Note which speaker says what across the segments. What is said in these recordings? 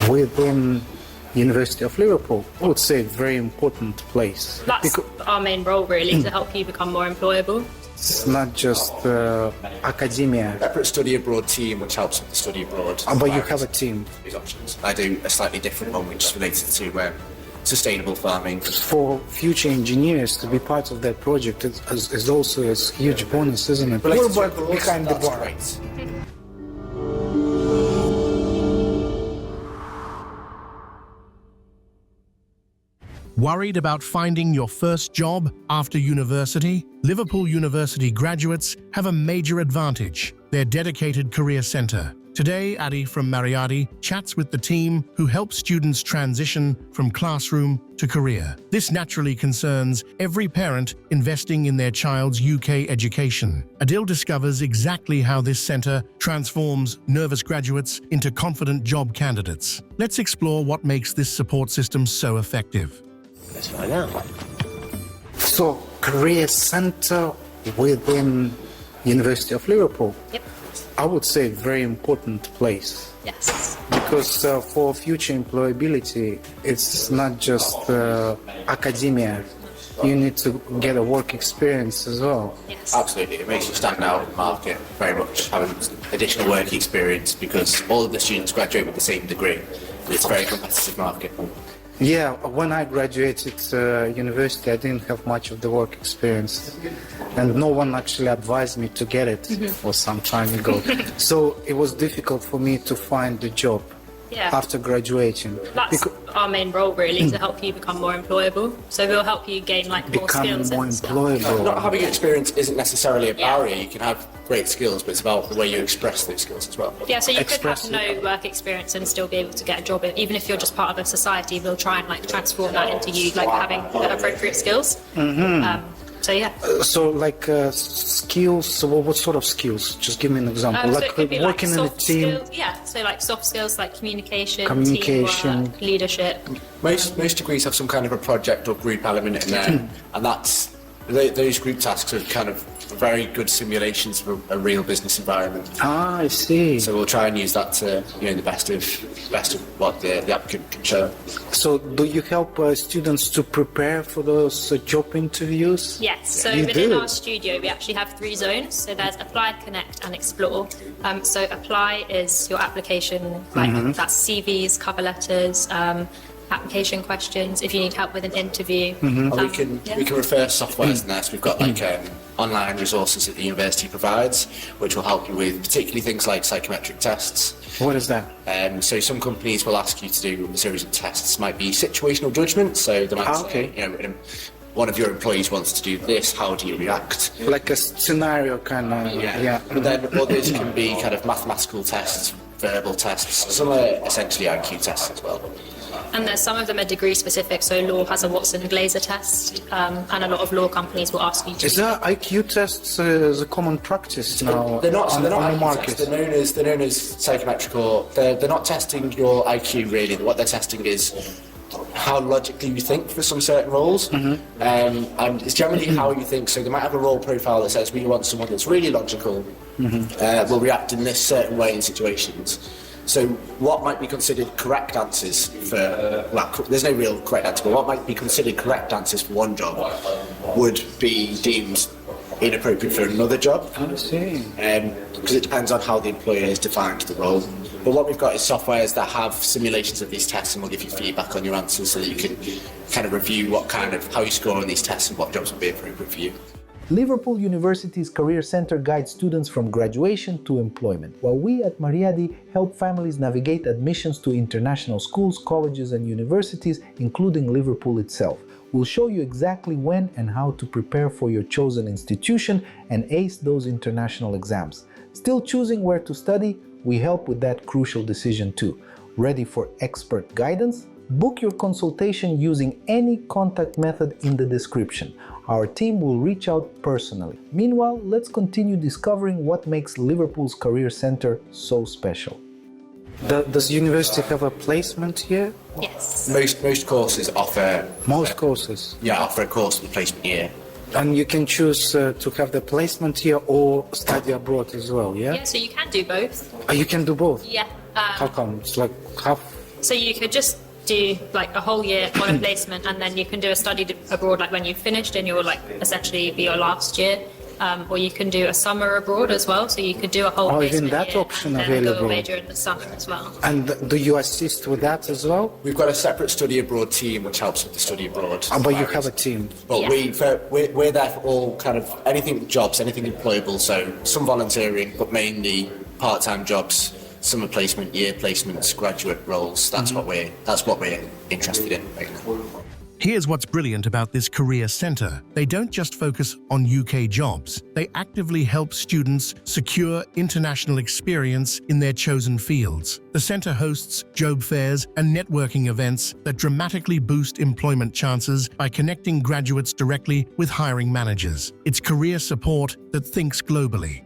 Speaker 1: within University of Liverpool. I would say very important place.
Speaker 2: That's our main role, really, to help you become more employable.
Speaker 1: It's not just academia.
Speaker 3: Separate study abroad team, which helps with the study abroad.
Speaker 1: But you have a team.
Speaker 3: These options. I do a slightly different one, which is related to sustainable farming.
Speaker 1: For future engineers to be part of that project is also a huge bonus, isn't it?
Speaker 3: Related
Speaker 1: What
Speaker 3: to
Speaker 1: about behind the bar?
Speaker 3: Great.
Speaker 4: Worried about finding your first job after university? Liverpool University graduates have a major advantage: their dedicated career centre. Today, Adil from Maryadi chats with the team who help students transition from classroom to career. This naturally concerns every parent investing in their child's UK education. Adil discovers exactly how this centre transforms nervous graduates into confident job candidates. Let's explore what makes this support system so effective.
Speaker 3: Let's find out.
Speaker 1: So, career center within University of Liverpool.
Speaker 2: Yep.
Speaker 1: I would say very important place.
Speaker 2: Yes.
Speaker 1: Because for future employability, it's not just academia. You need to get a work experience as well.
Speaker 2: Yes.
Speaker 3: Absolutely, it makes you stand out in the market very much, having additional work experience, because all of the students graduate with the same degree. It's a very competitive market.
Speaker 1: Yeah, when I graduated university, I didn't have much of the work experience, and no one actually advised me to get it for some time ago. So it was difficult for me to find a job after graduation.
Speaker 2: That's our main role, really, to help you become more employable. So we'll help you gain more skills.
Speaker 1: More employable.
Speaker 3: Not having experience isn't necessarily a barrier. You can have great skills, but it's about the way you express those skills as well.
Speaker 2: Yeah, so you could have no work experience and still be able to get a job. Even if you're just part of a society, we'll try and transform that into you having the appropriate skills. So yeah.
Speaker 1: So skills. So what sort of skills? Just give me an example.
Speaker 2: So it could be
Speaker 1: working in a team.
Speaker 2: Skills, yeah. So soft skills like communication, teamwork, leadership.
Speaker 3: Most degrees have some kind of a project or group element in there, and those group tasks are kind of very good simulations of a real business environment.
Speaker 1: Ah, I see.
Speaker 3: So we'll try and use that to the best of what the applicant can show.
Speaker 1: So do you help students to prepare for those job interviews?
Speaker 2: Yes. So within our studio, we actually have 3 zones. So there's Apply, Connect, and Explore. So Apply is your application, that's CVs, cover letters. Application questions, if you need help with an interview.
Speaker 3: We can refer softwares in there. So we've got online resources that the university provides, which will help you with particularly things like psychometric tests.
Speaker 1: What is that?
Speaker 3: So some companies will ask you to do a series of tests. Might be situational judgment. So they might say, one of your employees wants to do this. How do you react?
Speaker 1: Like a scenario kind of. Yeah.
Speaker 3: But then others can be kind of mathematical tests, verbal tests. Some are essentially IQ tests as well.
Speaker 2: And there's some of them are degree specific, so law has a Watson-Glaser test, and a lot of law companies will ask you to.
Speaker 1: Is that IQ tests a common practice now?
Speaker 3: They're not
Speaker 1: on the
Speaker 3: IQ
Speaker 1: market.
Speaker 3: tests. They're known as psychometric, or they're not testing your IQ really. What they're testing is how logically you think for some certain roles, and it's generally how you think. So they might have a role profile that says we want someone that's really logical, will react in this certain way in situations. So what might be considered correct answers for, there's no real correct answer, but what might be considered correct answers for one job would be deemed inappropriate for another job.
Speaker 1: I see.
Speaker 3: Because it depends on how the employer has defined the role. But what we've got is softwares that have simulations of these tests, and will give you feedback on your answers so that you can kind of review how you score on these tests and what jobs would be appropriate for you.
Speaker 5: Liverpool University's Career Centre guides students from graduation to employment, while we at Maryadi help families navigate admissions to international schools, colleges and universities, including Liverpool itself. We'll show you exactly when and how to prepare for your chosen institution and ace those international exams. Still choosing where to study? We help with that crucial decision too. Ready for expert guidance? Book your consultation using any contact method in the description. Our team will reach out personally. Meanwhile, let's continue discovering what makes Liverpool's Career Centre so special.
Speaker 1: Does university have a placement here?
Speaker 2: Yes.
Speaker 3: Most courses offer...
Speaker 1: Most courses?
Speaker 3: Yeah, offer a course in the placement year.
Speaker 1: And you can choose to have the placement here or study abroad as well, yeah?
Speaker 2: Yeah, so you can do both.
Speaker 1: You can do both?
Speaker 2: Yeah.
Speaker 1: How come? It's like half
Speaker 2: So you could just do like a whole year on a placement, and then you can do a study abroad like when you've finished and you'll like essentially be your last year. Or you can do a summer abroad as well, so you could do a whole
Speaker 1: Oh, even
Speaker 2: placement
Speaker 1: that
Speaker 2: year
Speaker 1: option
Speaker 2: and then
Speaker 1: available.
Speaker 2: go major in the summer as well.
Speaker 1: And do you assist with that as well?
Speaker 3: We've got a separate study abroad team which helps with the study abroad.
Speaker 1: But you have a team.
Speaker 3: But
Speaker 2: Yeah.
Speaker 3: we're there for all kind of anything jobs, anything employable. So some volunteering, but mainly part-time jobs, summer placement, year placements, graduate roles. That's what we're interested in right now.
Speaker 4: Here's what's brilliant about this career centre. They don't just focus on UK jobs. They actively help students secure international experience in their chosen fields. The centre hosts job fairs and networking events that dramatically boost employment chances by connecting graduates directly with hiring managers. It's career support that thinks globally.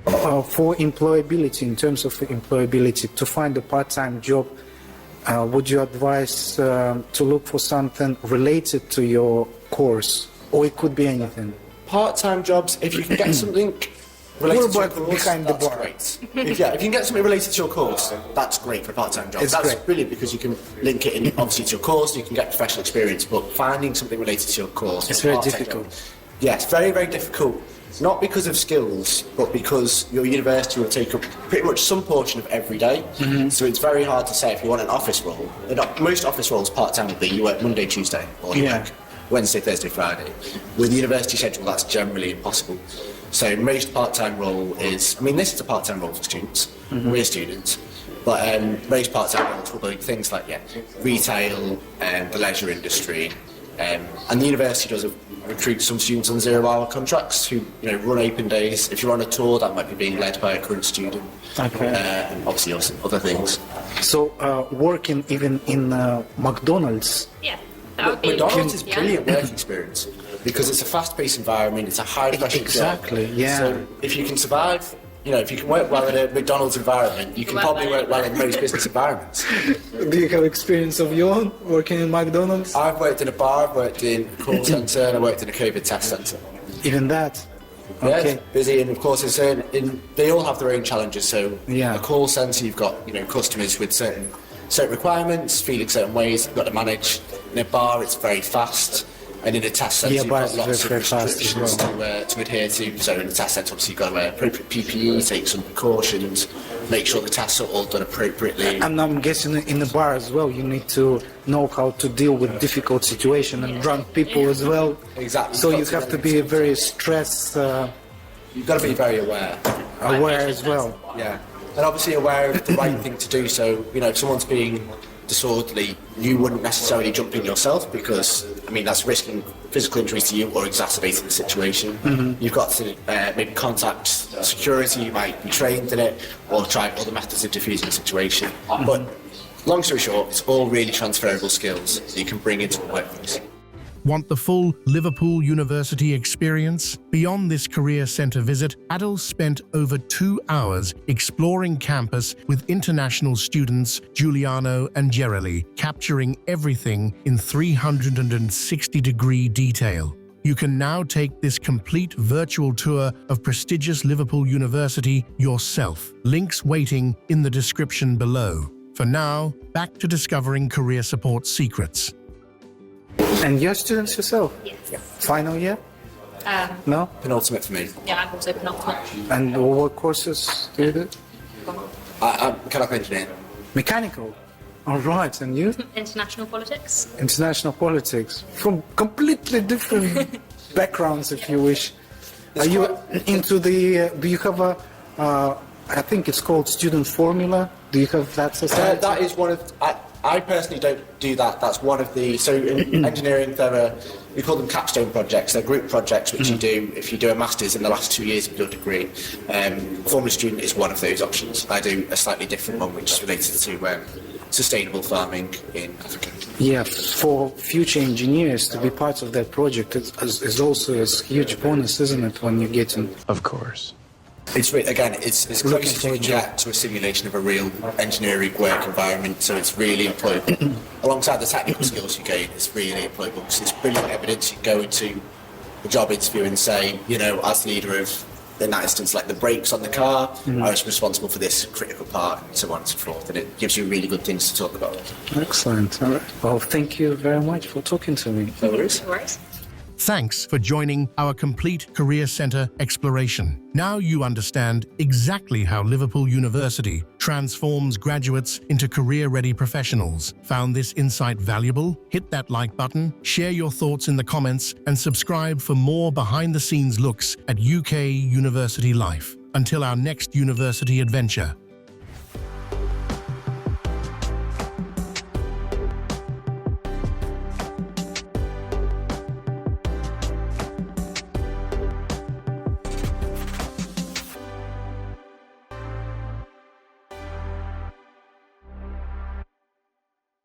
Speaker 1: For employability, in terms of employability, to find a part-time job, would you advise to look for something related to your course, or it could be anything?
Speaker 3: Part-time jobs, if you can get something related to your
Speaker 1: We're
Speaker 3: course,
Speaker 1: behind the
Speaker 3: that's
Speaker 1: bar.
Speaker 3: great. If you can get something related to your course, that's great for a part-time job.
Speaker 1: It's
Speaker 3: That's
Speaker 1: great.
Speaker 3: brilliant because you can link it in obviously to your course, you can get professional experience, but finding something related to your course...
Speaker 1: It's very
Speaker 3: part-time
Speaker 1: difficult.
Speaker 3: job- Yes, very, very difficult. Not because of skills, but because your university will take up pretty much some portion of every day. So it's very hard to say if you want an office role. Most office roles part-time would be you work Monday, Tuesday, or you work Wednesday, Thursday, Friday. With the university schedule, that's generally impossible. So most part-time role is, I mean, this is a part-time role for students. We're students. But most part-time roles will be things like, retail, the leisure industry. And the university does recruit some students on 0-hour contracts who run open days. If you're on a tour, that might be being led by a current student.
Speaker 1: Okay.
Speaker 3: And obviously also other things.
Speaker 1: So working even in McDonald's,
Speaker 2: Yeah, that would be
Speaker 3: McDonald's is
Speaker 2: yeah.
Speaker 3: brilliant work experience because it's a fast-paced environment, it's a high-pressure
Speaker 1: Exactly,
Speaker 3: job.
Speaker 1: yeah.
Speaker 3: So if you can survive, if you can work well in a McDonald's environment, you can
Speaker 2: Work
Speaker 3: probably
Speaker 2: well.
Speaker 3: work well in most business environments.
Speaker 1: do you have experience of your own working in McDonald's?
Speaker 3: I've worked in a bar, I've worked in a call centre, and I worked in a COVID test centre.
Speaker 1: Even that?
Speaker 3: Yeah,
Speaker 1: Okay.
Speaker 3: it's busy, and of course, they all have their own challenges. So,
Speaker 1: Yeah.
Speaker 3: a call centre, you've got customers with certain requirements, feeling certain ways you've got to manage. In a bar, it's very fast, and in a test centre,
Speaker 1: Yeah,
Speaker 3: you've
Speaker 1: bars
Speaker 3: got
Speaker 1: are
Speaker 3: lots of
Speaker 1: very fast as
Speaker 3: restrictions
Speaker 1: well.
Speaker 3: to adhere to. So, in a test centre, obviously, you've got to wear appropriate PPE, take some precautions, make sure the tests are all done appropriately.
Speaker 1: And I'm guessing in the bar as well, you need to know how to deal with difficult situations and drunk people as well.
Speaker 3: Exactly.
Speaker 1: So you
Speaker 3: You've got
Speaker 1: have
Speaker 3: to
Speaker 1: to be very stress
Speaker 3: You've got to be very aware.
Speaker 1: aware as well.
Speaker 3: Yeah, and obviously aware of the right thing to do. So, if someone's being disorderly, you wouldn't necessarily jump in yourself because, that's risking physical injury to you or exacerbating the situation. You've got to maybe contact security, you might be trained in it, or try other methods of diffusing the situation. But long story short, it's all really transferable skills that you can bring into the workplace.
Speaker 4: Want the full Liverpool University experience? Beyond this career centre visit, Adil spent over 2 hours exploring campus with international students Giuliano and Gerali, capturing everything in 360-degree detail. You can now take this complete virtual tour of prestigious Liverpool University yourself. Links waiting in the description below. For now, back to discovering career support secrets.
Speaker 1: And you're students yourself?
Speaker 2: Yes.
Speaker 1: Final year? No?
Speaker 3: Penultimate for me.
Speaker 2: Yeah, I'm also penultimate.
Speaker 1: And what courses do you do?
Speaker 3: I'm mechanical engineer.
Speaker 1: Mechanical? All right, and you?
Speaker 2: International politics.
Speaker 1: International politics. From completely different backgrounds, if you wish. Are you into the, do you have a, I think it's called student formula? Do you have that society?
Speaker 3: That is one of. I personally don't do that. That's one of the. So in engineering, we call them capstone projects. They're group projects which you do if you do a master's in the last 2 years of your degree. Formula student is one of those options. I do a slightly different one, which is related to sustainable farming in Africa.
Speaker 1: Yeah, for future engineers to be part of that project is also a huge bonus, isn't it, when you get in?
Speaker 6: Of course.
Speaker 3: It's again, it's as
Speaker 1: Looking
Speaker 3: close as
Speaker 1: for
Speaker 3: you
Speaker 1: a
Speaker 3: can
Speaker 1: job.
Speaker 3: get to a simulation of a real engineering work environment. So it's really employable. Alongside the technical skills you gain, it's really employable because it's brilliant evidence. You can go into a job interview and say, as leader of in that instance, like the brakes on the car are responsible for this critical part, and so on and so forth. And it gives you really good things to talk about.
Speaker 1: Excellent. All right. Well, thank you very much for talking to me.
Speaker 3: No worries.
Speaker 2: No worries.
Speaker 4: Thanks for joining our complete Career Centre exploration. Now you understand exactly how Liverpool University transforms graduates into career-ready professionals. Found this insight valuable? Hit that like button, share your thoughts in the comments, and subscribe for more behind-the-scenes looks at UK university life. Until our next university adventure.